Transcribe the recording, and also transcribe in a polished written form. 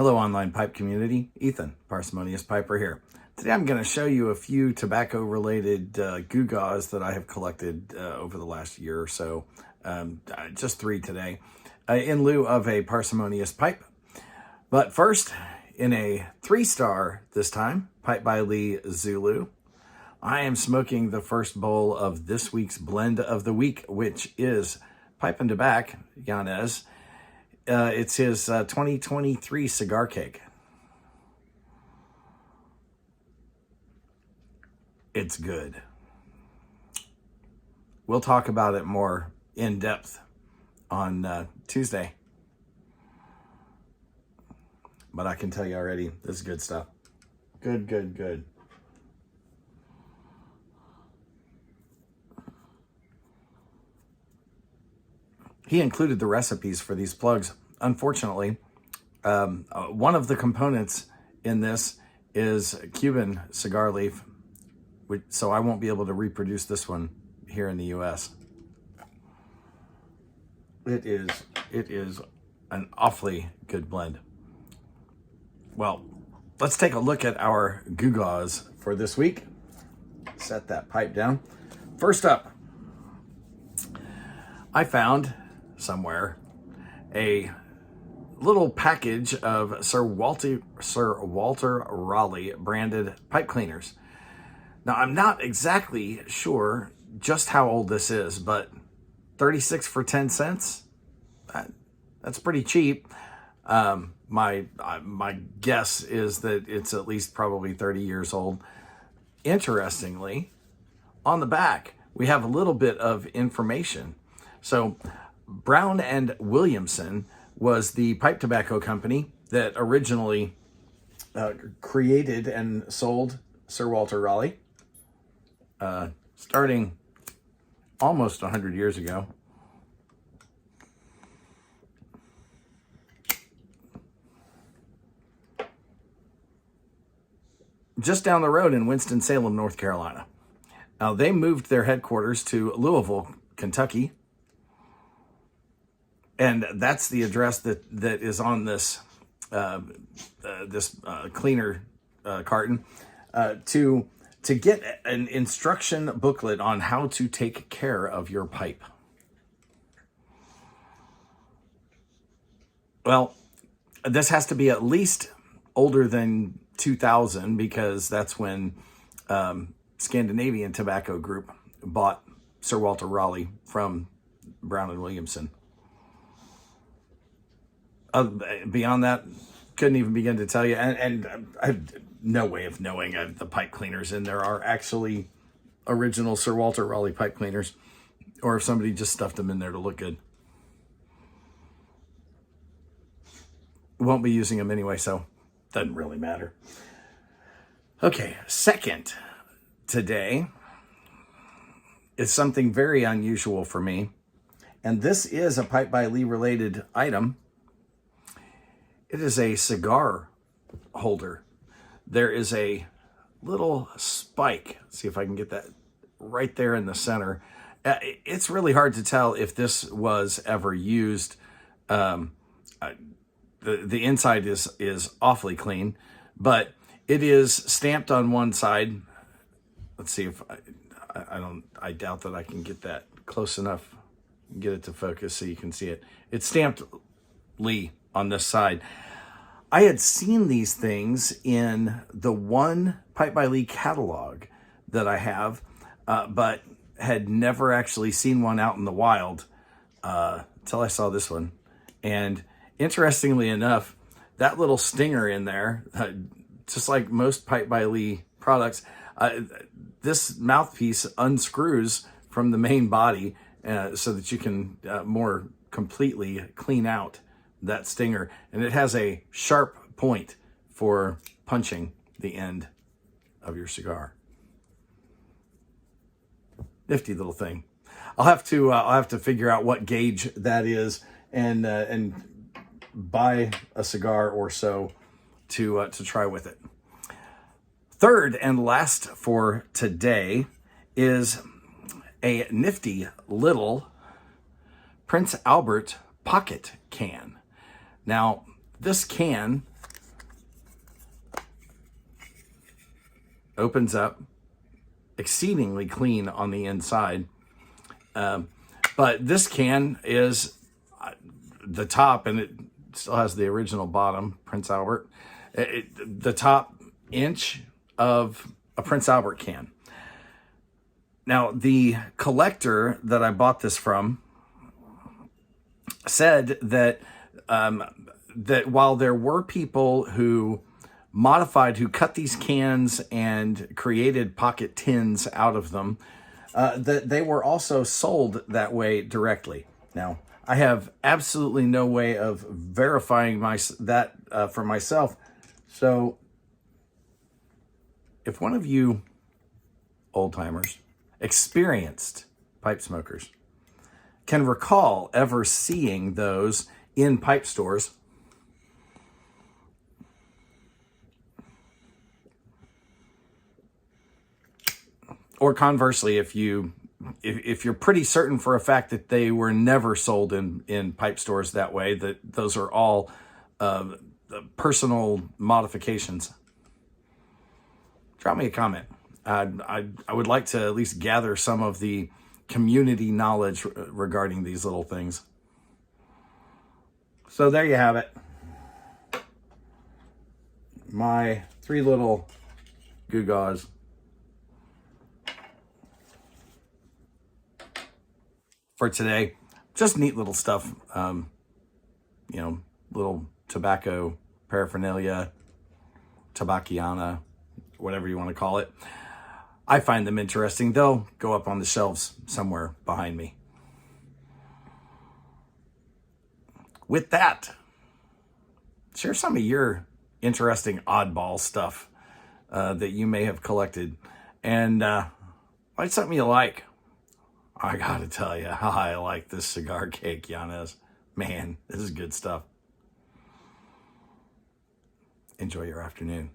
Hello, online pipe community. Ethan, Parsimonious Piper here. Today I'm going to show you a few tobacco-related gewgaws that I have collected over the last year or so. Just 3 today, in lieu of a parsimonious pipe. But first, in a 3-star this time, Pipe by Lee Zulu, I am smoking the first bowl of this week's blend of the week, which is Pipe and Tobacco, Yanez. It's his 2023 cigar cake. It's good. We'll talk about it more in depth on Tuesday. But I can tell you already, this is good stuff. Good, good, good. He included the recipes for these plugs. Unfortunately, one of the components in this is Cuban cigar leaf, so I won't be able to reproduce this one here in the US. It is an awfully good blend. Well, let's take a look at our gewgaws for this week. Set that pipe down. First up, I found somewhere a little package of Sir Walter Raleigh branded pipe cleaners. Now, I'm not exactly sure just how old this is, but 36 for 10 cents, that's pretty cheap. My guess is that it's at least probably 30 years old. Interestingly, on the back, we have a little bit of information. So Brown and Williamson was the pipe tobacco company that originally created and sold Sir Walter Raleigh, starting almost 100 years ago. Just down the road in Winston-Salem, North Carolina. Now, they moved their headquarters to Louisville, Kentucky. And that's the address that is on this cleaner carton to get an instruction booklet on how to take care of your pipe. Well, this has to be at least older than 2000 because that's when Scandinavian Tobacco Group bought Sir Walter Raleigh from Brown and Williamson. Beyond that, couldn't even begin to tell you. And I have no way of knowing the pipe cleaners in there are actually original Sir Walter Raleigh pipe cleaners, or if somebody just stuffed them in there to look good. Won't be using them anyway, so doesn't really matter. Okay, second today is something very unusual for me, and this is a Pipe by Lee related item. It is a cigar holder. There is a little spike. Let's see if I can get that right there in the center. It's really hard to tell if this was ever used. The inside is awfully clean, but it is stamped on one side. Let's see if I doubt that I can get that close enough, get it to focus so you can see it. It's stamped Lee on this side. I had seen these things in the one Pipe by Lee catalog that I have, but had never actually seen one out in the wild until I saw this one. And interestingly enough, that little stinger in there, just like most Pipe by Lee products, this mouthpiece unscrews from the main body so that you can more completely clean out that stinger, and it has a sharp point for punching the end of your cigar. Nifty little thing. I'll have to figure out what gauge that is and buy a cigar or so to try with it. Third and last for today is a nifty little Prince Albert pocket can. Now, this can opens up, exceedingly clean on the inside. But this can is the top, and it still has the original bottom, Prince Albert. The top inch of a Prince Albert can. Now, the collector that I bought this from said that that while there were people who cut these cans and created pocket tins out of them, that they were also sold that way directly. Now, I have absolutely no way of verifying that for myself. So if one of you old timers, experienced pipe smokers, can recall ever seeing those in pipe stores, or conversely, if you're pretty certain for a fact that they were never sold in pipe stores that way, that those are all personal modifications, drop me a comment. I would like to at least gather some of the community knowledge regarding these little things. So there you have it. My 3 little Gewgaws. For today. Just neat little stuff. Little tobacco paraphernalia, tabacchiana, whatever you want to call it. I find them interesting. They'll go up on the shelves somewhere behind me. With that, share some of your interesting oddball stuff that you may have collected. And write something you like. I gotta tell you how I like this cigar cake, Yanez. Man, this is good stuff. Enjoy your afternoon.